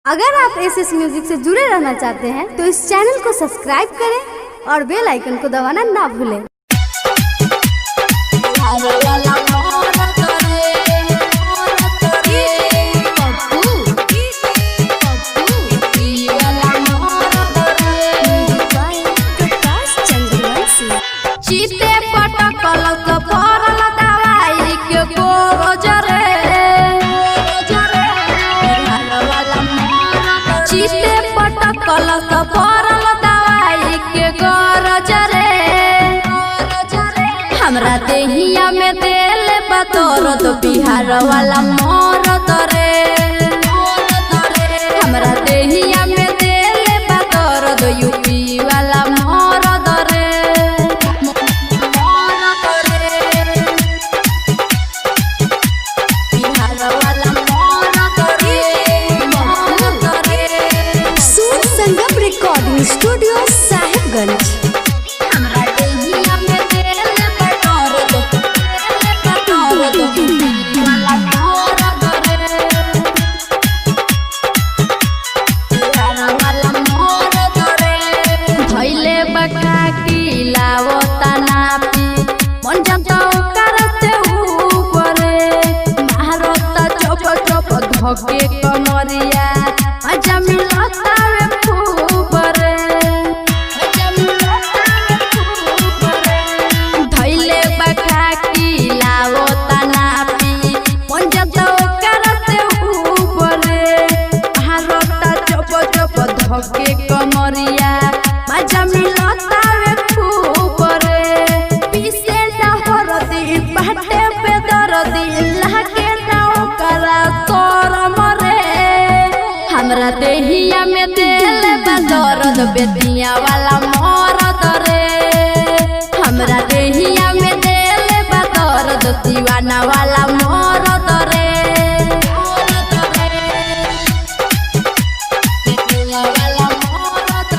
अगर आप SS music से जुड़े रहना चाहते हैं तो इस चैनल को सब्सक्राइब करें और बेल आइकन को दबाना ना भूलें। चीते पटकल परल दवाई के गोजरे चीते पटकल परल दवाई के गोजरे हमरा देहिया में दिल बतौर तो बिहार वाला मरद रे हमरा देहिया में दिल बतौर तो यूपी वाला मरद रे रिकॉर्डिंग स्टूडियो साहिबगंज। हमरा देहिया में दिल बतौर तो वाला मरद रे बिहार वाला मरद रे धइले बका की लावता नापी मन जाओ करते ऊपरे महारता चप चप धके कमरिया अजा मिलता रे फूबरे धइले बका की लावता नापी मन जाओ करते ऊपरे महारता चप चप धके कमरिया मजा मिलता रे फूबरे पीसे ना हरदी बाटे पे दर्दी लागे ना ओकरा तोर मरे हमरा देहिया में दिल बदौरद बेतिया वाला मरद रे हमरा देहिया में दिल बदौरद दीवाना वाला मरद रे बेतिया वाला मरद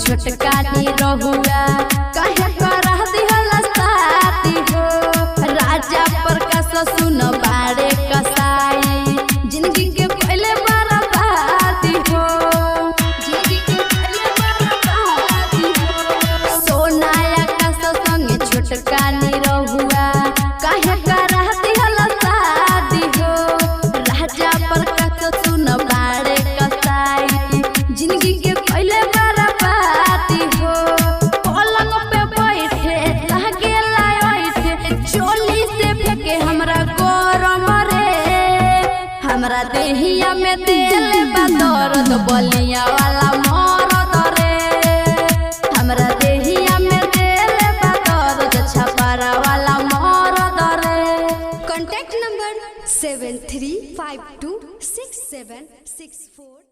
छोटका नी रहुआ कहे करा दिहला साथी हो राजा प्रकाश सुन बारे कसाई जिंदगी के पहले बर्बादी हो जिंदगी के पहले बर्बादी हो सोना आकाश संगे छोटका नी रहुआ कहे करा दिहला साथी हो राजा प्रकाश सुन बारे कसाई जिंदगी के पहले हमरा देहिया में दिल बदौरद बलिया वाला मरद रे हमरा देहिया में दिल बदौरद छपरा वाला मरद रे। Contact number 73526764